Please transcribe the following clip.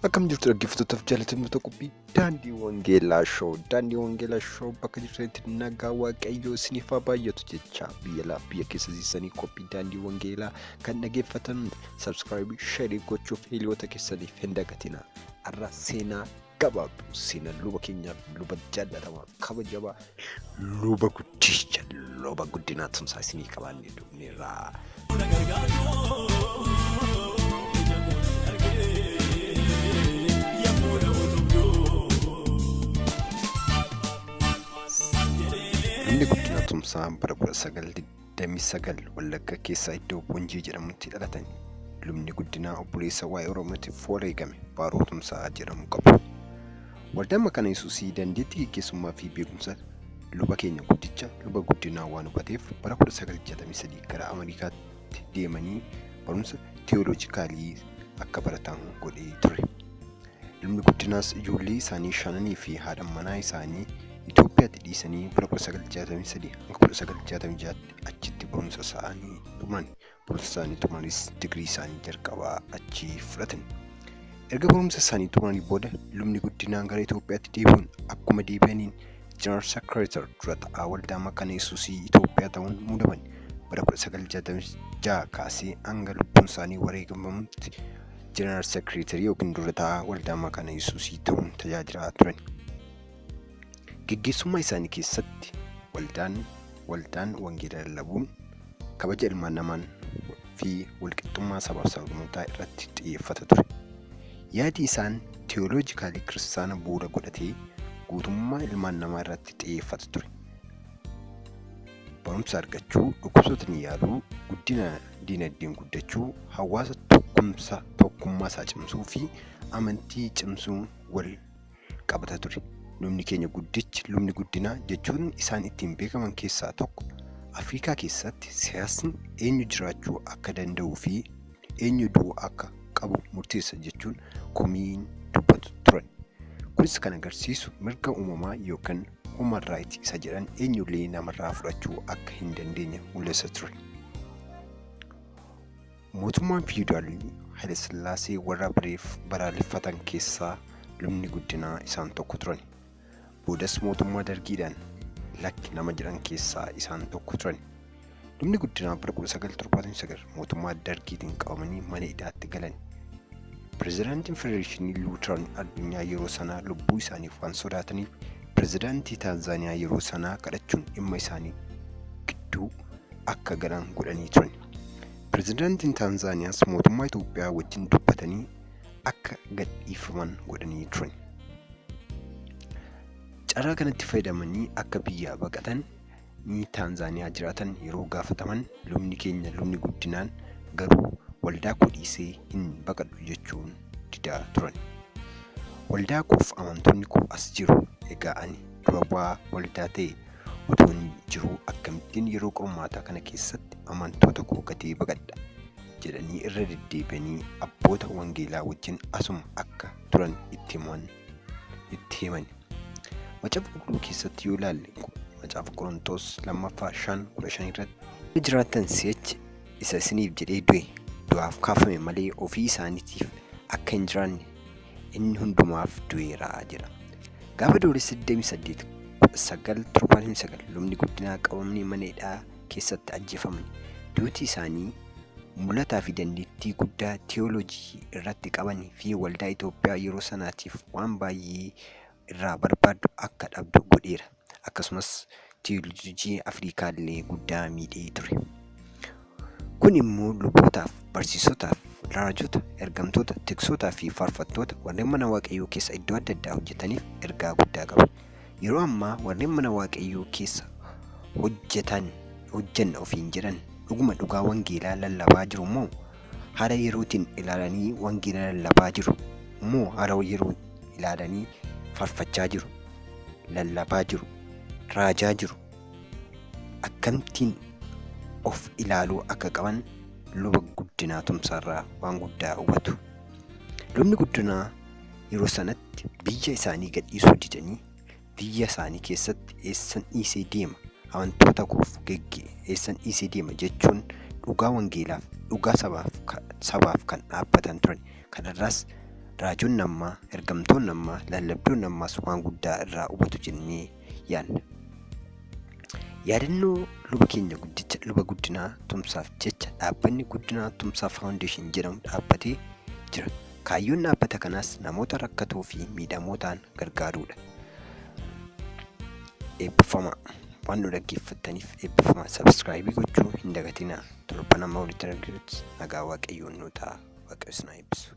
Akkam jirtu dhaggeeffattoota fi jaallatamtoota qophii daandii wangeelaa shoo bakka jirtanitti nagaa waaqayyoo isiniif haa baay'atu jecha biyya laaf biyya keessa jirtanii qophii daandii wangeelaa kan dhaggeeffatan subscribe share gochuuf hiriyoota keessaniif hin dagatina. Har'a seenaa gabaabduu seenaa luba keenyaaf luba jaallatamaa kabajamaa luba guddicha luba guddinaa tumsaa isinii qabaannee dhufneerra. Luba Guddinaa Tumsaa bara 1929 Wallagga keessaa iddoo Boojjii jedhamutti dhalatan. Lubni Guddinaa obboleessa waa'ee Oromootif wareegame Baaroo Tumsaa jedhamu qabu. Waldaan maqaan Yesuusii dandeettii gaggeessummaa fi beekumsa luba keenya guddicha Luba Guddinaa waan hubateef bara 1963 gara Ameerikaatti deemanii barumsa teoloojikaalii akka baratan godhee ture. Lubni Guddinaas ijoollee isaanii shananii fi haadha manaa isaanii Itoophiyaatti dhiisanii bara 1963 hanga 1966 achitti barumsa isaanii xumuran. Barumsa isaanii xumuranis digirii isaanii jalqabaa achi fudhatan. Erga barumsa isaanii xumuranii booda lubni Guddinaan gara Itoophiyaatti deebi'uun akkuma deebi'aniin General Secretary dura ta'aa waldaa maqaan Yesuusii Itoophiyaa ta'uun muudaman. Bara 1966 kaasee hanga lubbuun isaanii wareegamutti General Secretary yookiin dura ta'aa waldaa maqaan Yesuusii ta'uun tajaajilaa turan. Gaggeessummaa isaanii keessatti waldaan wangeelaa lallabuun kabaja ilmaan namaa fi walqixxummaa sabaaf sablammootaa irratti xiyyeeffata ture. Yaadi isaan teoloojikaalii kiristaana bu'uura godhatee guutummaa ilmaan namaa irratti xiyyeeffata ture. Barumsa argachuu, dhukkubsattoota yaaluu, guddina diinagdeen guddachuu, hawaasa tokkummaa isaa cimsuu fi amantii cimsuun wal qabata ture. Lubni keenya guddichi lubni guddinaa jechuun isaan ittiin beekaman keessaa tokko Afrikaa keessatti siyaasni eenyu jiraachuu akka danda'uu fi eenyu du'uu akka qabu murteessa jechuun komiin dubbatu turan. Kunis kan agarsiisu mirga uumamaa yookaan human right isa jedhan eenyullee namarraa fudhachuu akka hin dandeenye mul'isa ture. Mootummaan fiidaalii Haile Sillaasee warra balaaleffatan keessaa lubni guddinaa isaan tokko turan. Boodas mootummaa dargiidhaan lakki nama jedhan keessaa isaan tokko turan. Lubni Guddinaa bara 1979 mootummaa dargiitiin qabamanii mana hidhaatti galan. Pireezidaantiin Federeeshinii Luuteraan addunyaa yeroo sanaa lubbuu isaaniif waan sodaataniif pireezidaantii Taanzaaniyaa yeroo sanaa kadhachuun dhimma isaanii gidduu akka galan godhanii turan. Pireezidaantiin Taanzaaniyaas mootummaa Itoophiyaa wajjin dubbatanii akka gadhiifaman godhanii turan. Carraa kanatti fayyadamanii akka biyyaa baqatan ni Taanzaaniyaa jiraatan yeroo gaafataman lubni keenya lubni Guddinaan garuu waldaa koo dhiisee hin baqadhu jechuun didaa turan. Waldaa koof amantoonni koo as jiru egaa ani dura bu'aa waldaa ta'e utuu hin jiru akkamittiin yeroo qormaataa kana keessatti amantoota koo gatee baqadha jedhanii irra deddeebi'anii abboota wangeelaa wajjin asuma akka turan itti himan. Macaafa qulqulluu keessatti yoo ilaalle macaafa Qorontos 2:5-15 irratti jiraatan si'achi isa isiniif jedhee du'aaf kaafame malee ofii isaaniitiif akka hin jiraanne inni hundumaaf du'eera jedha. Gaafa Adoolessa 28 lubni Guddinaa qabamanii mana hidhaa keessatti ajjeefaman. Duuti isaanii mul'ataa fi dandeettii guddaa teoloojii irratti qabanii fi waldaa Itoophiyaa yeroo sanaatiif waan baay'ee irraa barbaadu akka dhabdu godheera. Akkasumas teoloojii Afrikaa illee guddaa miidhee ture. Kun immoo lubootaaf, barsiisotaaf, raajota, ergamtoota, tiksootaa fi faarfattoota warreen mana waaqayyoo keessa iddoo adda addaa hojjetaniif ergaa guddaa qaba. Yeroo ammaa warreen mana waaqayyoo keessa hojjenna ofiin jedhan dhuguma dhugaa wangeelaa lallabaa jiru moo haala yerootiin ilaalanii wangeelaa lallabaa jiru moo haala yeroo ilaalanii faarfachaa jiru, lallabaa jiru, raajaa jiru? Akkamittiin of ilaaluu akka qaban Luba Guddinaa Tumsaarraa waan guddaa hubatu. Lubni Guddinaa yeroo sanatti biyya isaanii gadhiisuu didanii biyya isaanii keessatti eessan dhiisee deema amantoota koof eessan dhiisee deema jechuun dhugaa wangeelaaf dhugaa sabaaf kan dhaabbatan turan. Kanarraas raajoon namaa, ergamtoon namaa, lallabdoon namaas waan guddaa irraa hubatu jennee yaadna. Yaadannoo luba keenya guddicha Luba Guddinaa Tumsaaf jecha dhaabbanni Guddinaa Tumsaa Foundation jedhamu dhaabbatee jira. Kaayyoon dhaabbata kanaas namoota rakkatoo fi miidhamootaan gargaaruudha. Eebbifamaa. Waan nu dhaggeeffattaniif eebbifamaa. Subscribe gochuu hin dagatinaa. Torban amma walitti arginutti nagaa Waaqayyoon nu ta'a. Waaqayyo isin haa eebbisu.